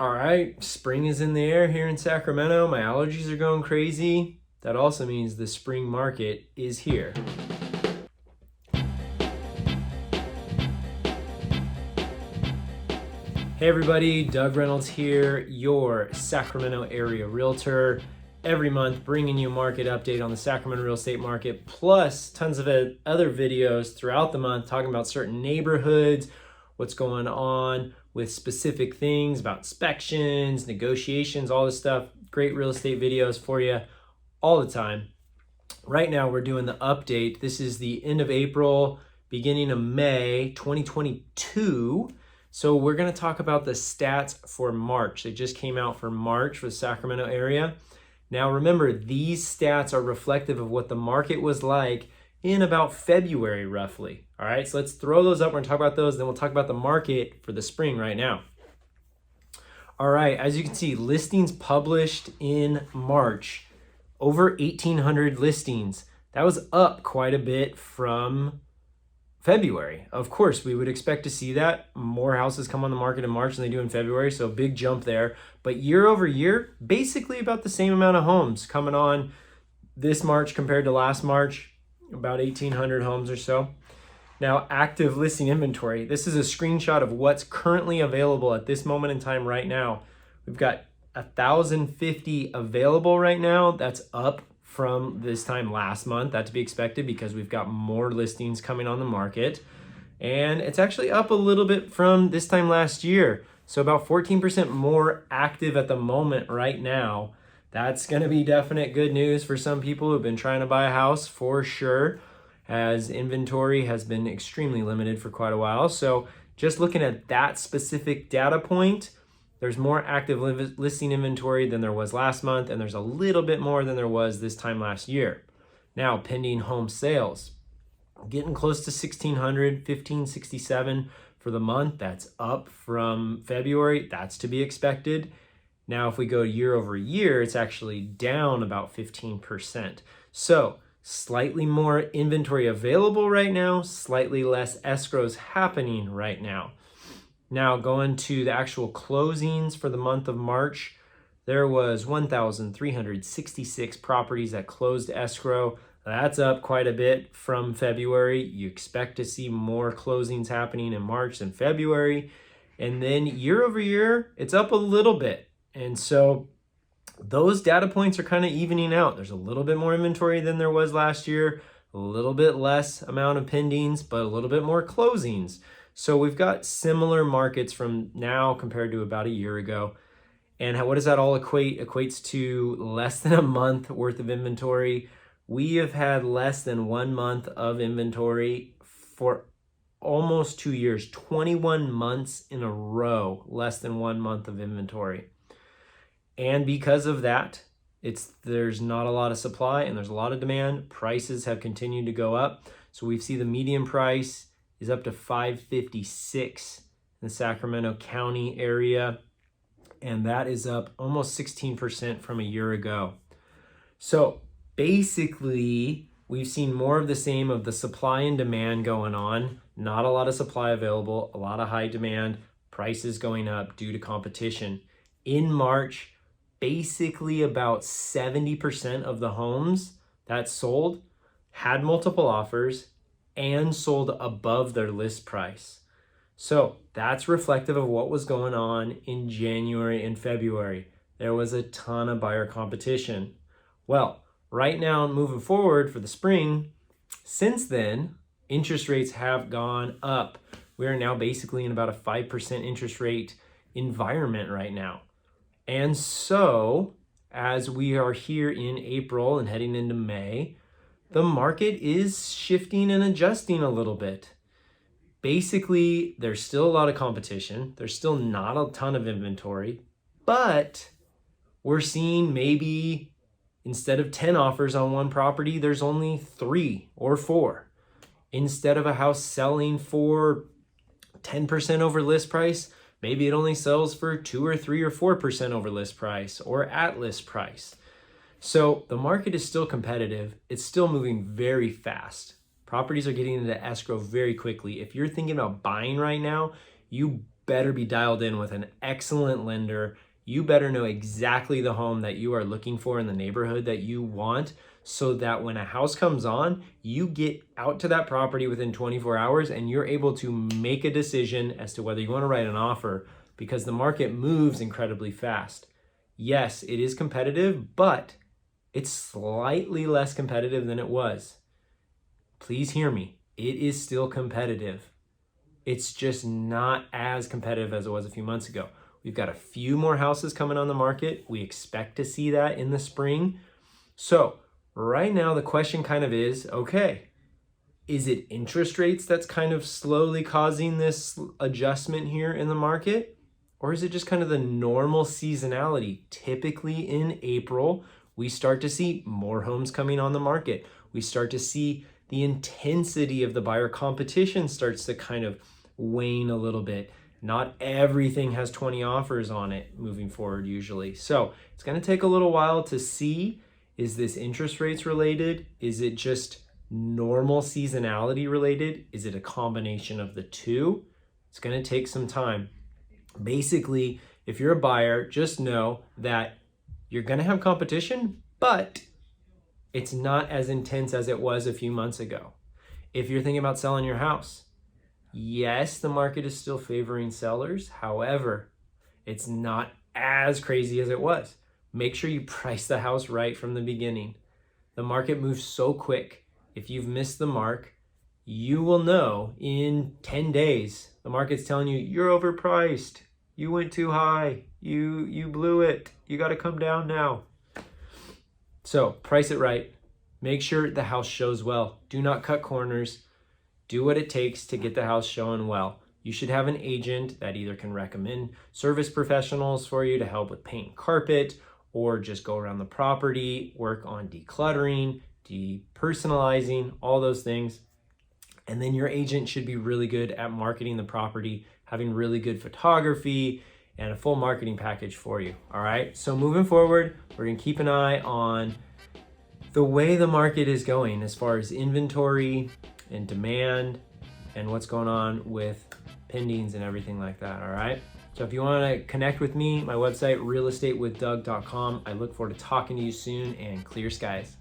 All right, spring is in the air here in Sacramento. My allergies are going crazy. That also means the spring market is here. Hey everybody, Doug Reynolds here, your Sacramento area realtor. Every month bringing you a market update on the Sacramento real estate market, plus tons of other videos throughout the month talking about certain neighborhoods, what's going on with specific things about inspections, negotiations, all this stuff. Great real estate videos for you all the time. Right now we're doing the update. This is the end of April, beginning of May 2022. So we're going to talk about the stats for March. They just came out for March for the Sacramento area. Now remember, these stats are reflective of what the market was like in about February roughly. All right, so let's throw those up. We're going to talk about those, then we'll talk about the market for the spring right now. All right, as you can see, listings published in March, over 1,800 listings. That was up quite a bit from February. Of course, we would expect to see that. More houses come on the market in March than they do in February, so a big jump there. But year over year, basically about the same amount of homes coming on this March compared to last March, about 1,800 homes or so. Now, active listing inventory. This is a screenshot of what's currently available at this moment in time right now. We've got 1,050 available right now. That's up from this time last month. That's to be expected because we've got more listings coming on the market. And it's actually up a little bit from this time last year. So about 14% more active at the moment right now. That's going to be definite good news for some people who've been trying to buy a house for sure, as inventory has been extremely limited for quite a while. So just looking at that specific data point, there's more active listing inventory than there was last month, and there's a little bit more than there was this time last year. Now, pending home sales, getting close to 1,600, 1,567 for the month. That's up from February. That's to be expected. Now, if we go year over year, it's actually down about 15%. So slightly more inventory available right now, slightly less escrows happening right now. Now, going to the actual closings for the month of March, there was 1,366 properties that closed escrow. That's up quite a bit from February. You expect to see more closings happening in March than February. And then year over year, it's up a little bit. And so those data points are kind of evening out. There's a little bit more inventory than there was last year, a little bit less amount of pendings, but a little bit more closings. So we've got similar markets from now compared to about a year ago. And what does that all equate? Equates to less than a month worth of inventory. We have had less than 1 month of inventory for almost 2 years, 21 months in a row, less than 1 month of inventory. And because of that, there's not a lot of supply and there's a lot of demand. Prices have continued to go up. So we see the median price is up to $556 in the Sacramento County area, and that is up almost 16% from a year ago. So basically, we've seen more of the same of the supply and demand going on. Not a lot of supply available, a lot of high demand, prices going up due to competition. In March, basically about 70% of the homes that sold had multiple offers and sold above their list price. So that's reflective of what was going on in January and February. There was a ton of buyer competition. Well, right now, moving forward for the spring, since then, interest rates have gone up. We are now basically in about a 5% interest rate environment right now. And so, as we are here in April and heading into May, the market is shifting and adjusting a little bit. Basically, there's still a lot of competition. There's still not a ton of inventory, but we're seeing maybe instead of 10 offers on one property, there's only 3 or 4. Instead of a house selling for 10% over list price, maybe it only sells for 2 or 3 or 4% over list price or at list price. So the market is still competitive. It's still moving very fast. Properties are getting into escrow very quickly. If you're thinking about buying right now, you better be dialed in with an excellent lender. You better know exactly the home that you are looking for in the neighborhood that you want, so that when a house comes on, you get out to that property within 24 hours and you're able to make a decision as to whether you want to write an offer, because the market moves incredibly fast. Yes, it is competitive, but it's slightly less competitive than it was. Please hear me. It is still competitive. It's just not as competitive as it was a few months ago. We've got a few more houses coming on the market. We expect to see that in the spring. So right now the question kind of is, okay, is it interest rates that's kind of slowly causing this adjustment here in the market? Or is it just kind of the normal seasonality? Typically in April, we start to see more homes coming on the market. We start to see the intensity of the buyer competition starts to kind of wane a little bit. Not everything has 20 offers on it moving forward usually. So it's going to take a little while to see, is this interest rates related? Is it just normal seasonality related? Is it a combination of the two? It's going to take some time. Basically, if you're a buyer, just know that you're going to have competition, but it's not as intense as it was a few months ago. If you're thinking about selling your house, yes, the market is still favoring sellers. However, it's not as crazy as it was. Make sure you price the house right from the beginning. The market moves so quick. If you've missed the mark, you will know in 10 days, the market's telling you, you're overpriced. You went too high. You blew it. You got to come down now. So price it right. Make sure the house shows well. Do not cut corners. Do what it takes to get the house showing well. You should have an agent that either can recommend service professionals for you to help with paint and carpet, or just go around the property, work on decluttering, depersonalizing, all those things. And then your agent should be really good at marketing the property, having really good photography and a full marketing package for you. All right. So moving forward, we're going to keep an eye on the way the market is going as far as inventory and demand and what's going on with pendings and everything like that. All right. So if you want to connect with me, my website, realestatewithdoug.com. I look forward to talking to you soon, and clear skies.